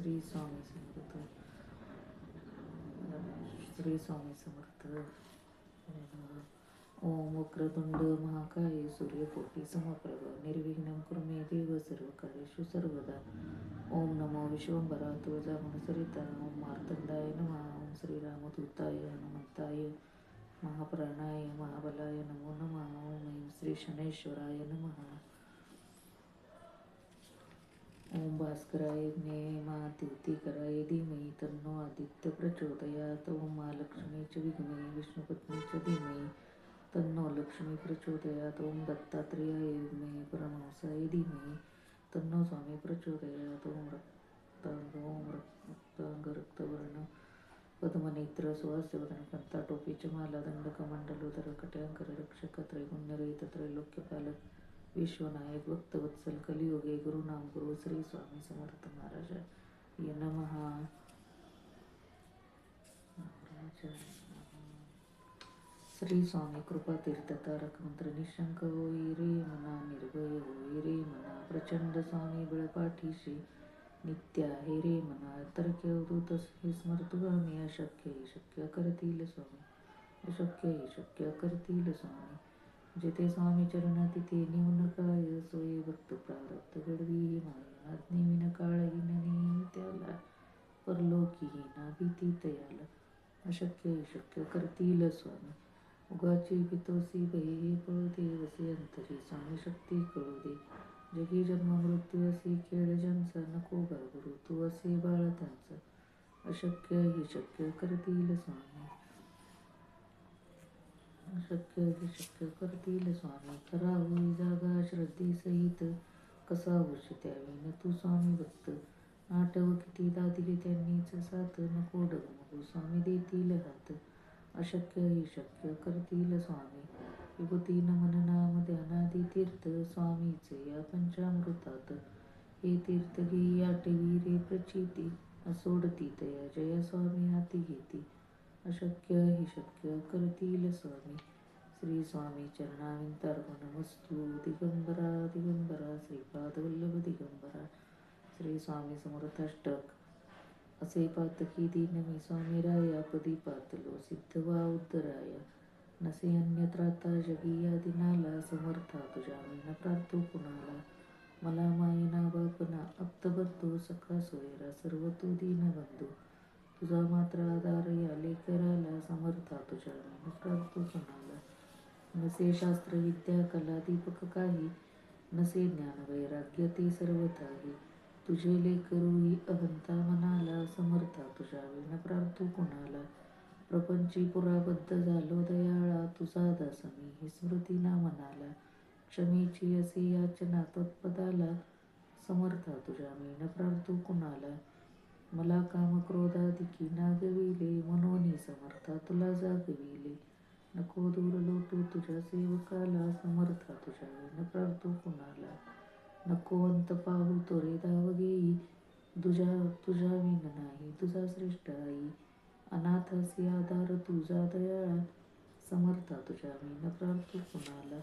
श्री स्वामी समर्थ. श्री स्वामी समर्थ. ओम वक्रतुंड महाकाय सूर्यकोटि समप्रभ निर्विघ्नं कुरु मे देव सर्वकार्येषु सर्वदा. ओम नमो विश्वंभरा तुळजा मनसरिता. ओम मार्तंडाय नमः. ओम श्रीरामदूताय हनुमंताय महाप्राणाय महाबलाय नमो नमः. ओम ऐं श्री शनैश्वराय नमः. ओम भास्कराय ज्ञेयमाद्युतिकराय धीमहि तन्नो आदित्य प्रचोदयात्. ओम महालक्ष्मी च विद्महे विष्णुपत्नी च धीमहि तन्नो लक्ष्मी प्रचोदयात्. ओम दत्तात्रेयाय विद्महे परमहंसाय धीमहि तन्नो स्वामी प्रचोदयात्. ओम रक्तांग रक्तवर्ण पद्मनेत्र सुहास्यवदन कंठा च माला दंडकमंडलोदर कट्यांकर रक्षक त्रैगुण्यरहित त्रैलोक्यपालक विश्वनायक भक्तवत्सल कलियुगे गुरुनाम गुरु श्री स्वामी समर्थ महाराज ये नमः. श्री स्वामी कृपा तीर्थ तारक मंत्र निशंक होई रे मना निर्भय होई रे मना प्रचंड स्वामी बळपाठीशी नित्य आहे रे मना तर्क्य अवधूत हे स्मर्तुगामी अशक्य ही शक्य करतील स्वामी अशक्य ही शक्य करतील स्वामी. जेथे स्वामी चरणा तिथे निवून काय सोये भक्त प्रारब्ध घडवी माया आज्ञेविन काळहीन नेई त्याला परलोकीही ना भीती तयाला अशक्य ही शक्य करतील स्वामी. उगाची भीतोसी भये हे पळू दे वसे अंतरी स्वामी शक्ती कळू दे. जगी जन्म मृत्यू असे खेळ ज्यांचा नको घाबरू तू असे बाळ त्यांचा अशक्य ही शक्य करतील स्वामी अशक्य ही शक्य करतील स्वामी. खरा होई जागा श्रद्धेसहित कसा होशी त्यावेळी तू स्वामी भक्त आठव कितीदा दिली त्यांनीच साथ नको डगमगू स्वामी देतील हात अशक्य ही शक्य करतील स्वामी. विभूती नमन नाम ध्यानादी तीर्थ स्वामीच या पंचामृतात हे तीर्थ घे आठवी रे प्रचिती असोडती तया जया स्वामी हाती घेती अशक्य ही शक्य करतील स्वामी. श्री स्वामी चरणाविंदार्पणमस्तु. दिगंबरा दिगंबरा श्रीपाद वल्लभ दिगंबरा. श्री स्वामी समर्थाष्टक. असे पातकी दीन मी स्वामी राया पदी पातलो सिद्ध वा उद्धराया नसे अन्यत्राता जगी या दिनाला समर्था तुझ्या मी न प्रार्थो कुणाला. मला मायना बापना आप्तबंधू सखा सोयरा सर्व तू दीनबंधू तुझा मात्र आधार या लेकराला समर्था तुझ्या मी न प्रार्थो कुणाला. नसे शास्त्र विद्या कला दीपक काही नसे ज्ञान वैराग्य ते सर्वताही तुझे लेकरू ही अहंता मनाला समर्था तुझ्या विण प्रार्थो कुणाला. प्रपंची पुराबद्ध झालो दयाळा तुझा दास मी ही स्मृती ना मनाला क्षमेची असे याचना तत्पदाला समर्था तुझ्या मी न प्रार्थो कुणाला. मला काम क्रोधादिकी नागविले मनोनी समर्था तुला जागविले नको दूर लोटू तुझ्या सेवकाला समर्था तुझ्या विण प्रार्थो कुणाला. नको अंत पाहू तोरे धाव घेई तुझ्या विण नाही तुझा श्रेष्ठ आई अनाथासी आधार तुझा दयाळा समर्था तुझ्या विण प्रार्थो कुणाला.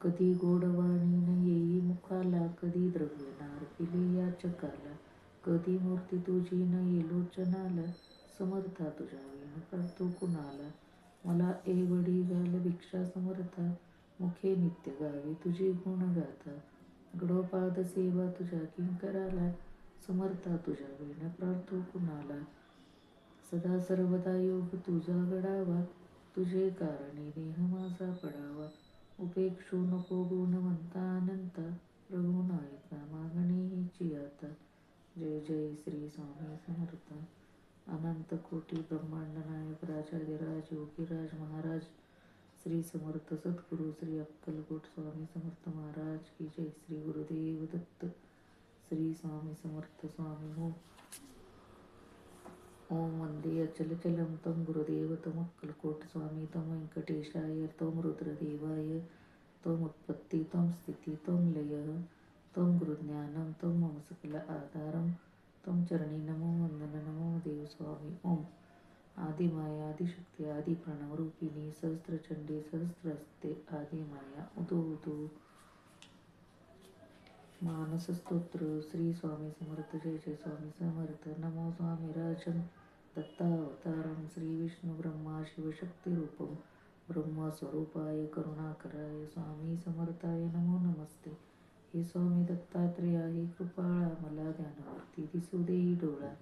कधी गोडवाणी न येई मुखाला कधी द्रव्य नार्पिले याचकाला कधी मूर्ती तुझी न ये लोचनाला समर्था तुझ्या विण प्रार्थो कुणाला. मला एवढी घाल भिक्षा समर्था मुखे नित्य गावी तुझी गुण गाथा गडोपाद सेवा तुझ्या किंकराला समर्था तुझ्या विण प्रार्थो कुणाला. सदा सर्वदा योग तुझा घडावा तुझे कारणे देह माझा पडावा उपेक्षू नको गुणवंता अनंता रघुनायका मागणे हिची आता. जय जय श्री स्वामी समर्थ. अनंत कोटी ब्रह्मांड नायक राजाधिराज योगीराज महाराज श्री समर्थ सद्गुरु श्री अक्कलकोट स्वामी समर्थ महाराज की जय. श्री गुरुदेव दत्त. श्री स्वामी समर्थ स्वामी. ओम वंदे अचल चलम तम गुरुदेव तम अक्कलकोट स्वामी तम वेंकटेशाय तम रुद्रदेवाय तम उत्पत्ति तम स्थिति तम लय तम गुरुज्ञानम तम मम सकल आधारम तम चरणी नमो वंदन नमो देव स्वामी. ओम आदि माया आदिशक्ती आदि प्रणव रूपिणी सहस्त्रचंडी सहस्त्रहस्ते आदि माया उदो उदो मानस स्तोत्र. श्री स्वामी समर्थ. जय जय स्वामी समर्थ. नमो स्वामी राजम दत्तावतारम. श्री विष्णू ब्रह्मा शिवशक्तिरूपम ब्रह्मस्वरूपाय करुणाकराय स्वामी समर्थाय नमो नमस्ते. हे स्वामी दत्तात्रेया, हे कृपाळा, मला ध्यानमूर्ती दिसू देई डोळा.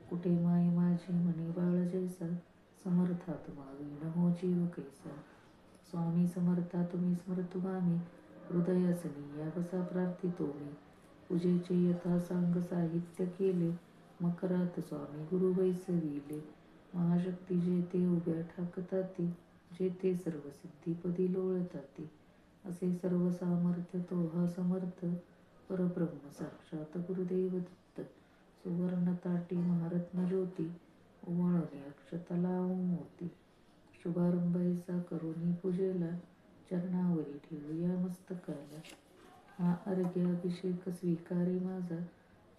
कुठे माय माझी म्हणे बाळ जैसा, समर्था तुम्हावी हो जीव कैसा. स्वामी समर्था तुम्ही स्मरतुगामी, हृदयासनी या बसा प्रार्थितो मी. पूजेचे यथा सांग साहित्य केले, मकरात स्वामी गुरु बैसविले. महाशक्ती जेथे उभ्या ठाकताती, जेथे सर्व सिद्धीपदी लोळताती. असे सर्व सामर्थ्य तो हा समर्थ, परब्रह्म साक्षात गुरुदेव दत्त. सुवर्ण ताटी महारत्न ज्योती, ओवाळणी अक्षता लावून मोती. शुभारंभाईचा करुणी पूजेला, चरणावरी ठेवूया मस्तकाला. हा अर्घ्याभिषेक स्वीकारे माझा,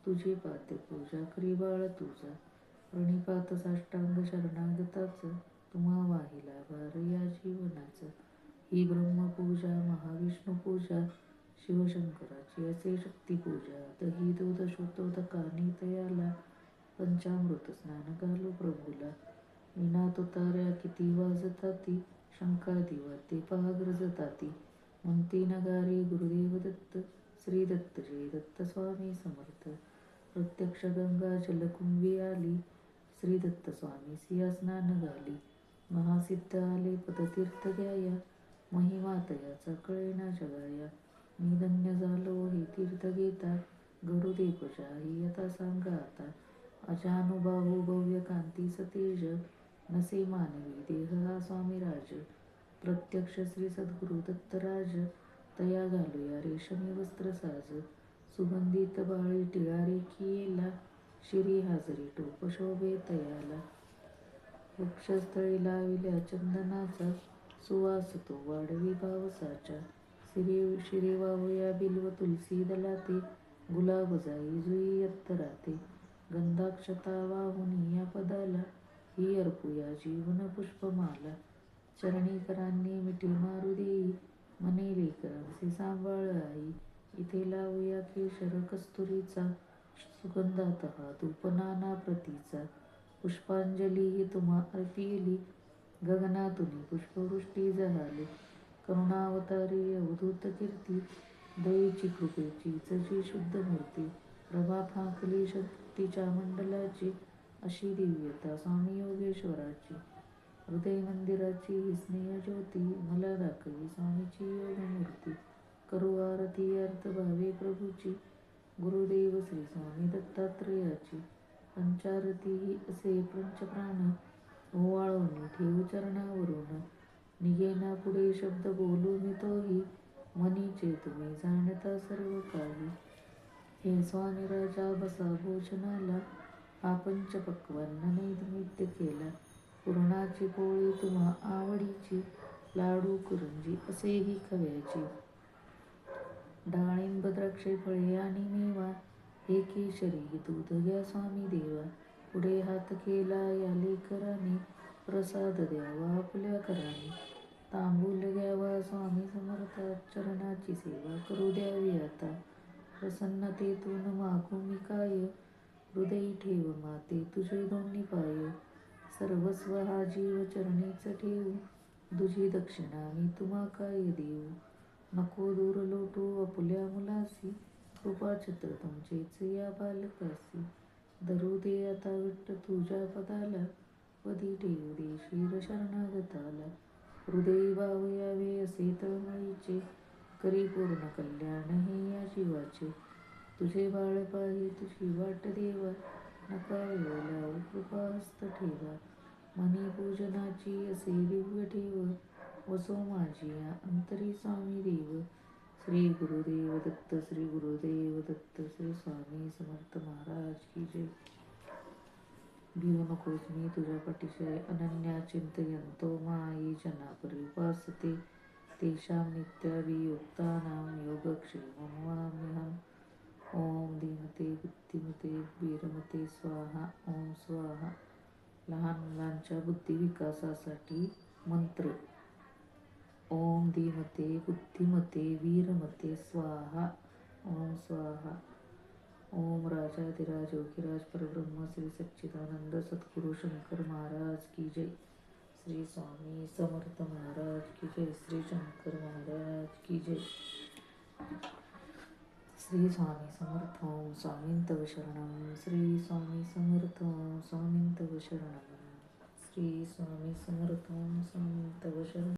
तुझी पाद्य पूजा करी बाळ तुझा. प्रणिपात साष्टांग शरणागताच, तुम्हा वाहिला भार या जीवनाचा. ही ब्रह्मपूजा महाविष्णू पूजा, शिवशंकराची असे शक्तिपूजा. दही दूध शुद्धोदकाने तयाला, पंचामृत स्नान घालू प्रभूला. विना तुतार्या किती वाजताती, शंका दिवा ते पहा गरजताती. म्हणती नगारे गुरुदेव दत्त, श्री दत्त जय दत्त स्वामी समर्थ. प्रत्यक्ष गंगा जलकुंभी आली, श्री दत्त स्वामी सिया स्नान घाली. महासिद्ध आले पदतीर्थ घ्याया, महिमा तयाचा कळेना जगाया. मी धन्य झालो हे तीर्थ घेता, गुरुदेव जाही आता सांगा आता. अजानुबाहू भव्य कांती सतेज, नसे मानवी देह हा स्वामीराज. प्रत्यक्ष श्री सद्गुरु दत्तराज, तया घालूया रेशमी वस्त्र साज. सुगंधित बाळी टिळा रेखी येला, शिरी हाजरी टोप शोभे तयाला. वक्षस्थळी लाविल्या चंदनाचा, सुवास तो वाढवी पावसाच्या. शिरी वाहूया बिल्व तुलसी दलाते, गुलाब जाई जुई अत्तराते. गंधाक्षता वाहून या पदाला, ही अर्पूया जीवन पुष्पमाला. चरणी करांनी मिठी मारू देई, मने लेकरांचे सांभाळ आई. इथे लावूया केशर कस्तुरीचा, सुगंधात हा धूप नाना प्रतीचा. पुष्पांजली ही तुम्हा अर्पिली, गगनातून पुष्पवृष्टी जहाली. करुणावतारी अवधूत कीर्ती, दयेची कृपेची जशी शुद्ध मूर्ती. प्रभा फांकली शक्तीच्या मंडलाची, अशी दिव्यता स्वामी योगेश्वराची. हृदय मंदिराची ही स्नेह ज्योती, मला दाखवी स्वामीची योगमूर्ती. करू आरती अर्थ भावे प्रभूची, गुरुदेव श्री स्वामी दत्तात्रेयाची. पंचारती ही असे पंचप्राण, ओवाळून ठेवू चरणावरून. निघेना पुढे शब्द बोलू मी तोही, मनीचे तुम्ही जाणता सर्व काही. हे स्वामी राजा बसा भोजनाला, हा पंचपक्वान्न नैवेद्य केला. पुरणाची पोळी तुम्हा आवडीची, लाडू करंजी असेही खव्याची. डाळिंब द्राक्षे फळे आणि मेवा, हे केशरी दूध घ्या स्वामी देवा. पुढे हात केला या लेकराने, प्रसाद द्यावा आपल्या कराने. तांबूल घ्यावा स्वामी समर्था, चरणाची सेवा करू द्यावी आता. प्रसन्नतेतून मागू मी काय, हृदयी ठेव माते तुझे दोन्ही पाय. सर्वस्व हा जीव चरणीच ठेवू, तुझी दक्षिणा मी तुम्हा काय देऊ. नको दूर लोटू आपुल्या मुलासी, कृपाछत्र तुमचेच या बालकासी. धरू दे आता घट्ट तुझ्या पदाला, पदी ठेवू दे शिर शरणागताला. हृदयी वाहयावे असे तळमळीचे, करी पूर्ण कल्याण हे या जीवाचे. तुझे बाळ पाही तुझी वाट देवा, नका वेळ लावू कृपा हस्त ठेवा. मनी पूजनाची असे दिव्य ठेव, वसो माझी या अंतरी स्वामी देव. श्री गुरुदेव दत्त. श्री गुरुदेव दत्त. श्री स्वामी समर्थ महाराज की जय. भिवू नकोस मी तुझ्या पाठीशी आहे, अनन्या चिंतयन्तो मायी जना परिउपासते. तेषां नित्याभियुक्तानां योगक्षेमं वहाम्यहम्. ओम धीमते बुद्धिमते वीरमते स्वाहा. ओम स्वाहा. लहान मुलांच्या बुद्धिविकासासाठी मंत्र. ओम धीमते बुद्धिमते वीरमते स्वाहा. ओम स्वाहा. ओम राजाधिराज योगीराज परब्रह्म श्री सच्चिदानंद सद्गुरु शंकर महाराज की जय. श्री स्वामी समर्थ महाराज की जय. श्री शंकर महाराज की जय. श्री स्वामी समर्थ. ओम स्वामींतव शरणम. श्री स्वामी समर्थ. ओम स्वामींतव शरणम. श्री स्वामी समर्थ. ओम स्वामींतव शरणम.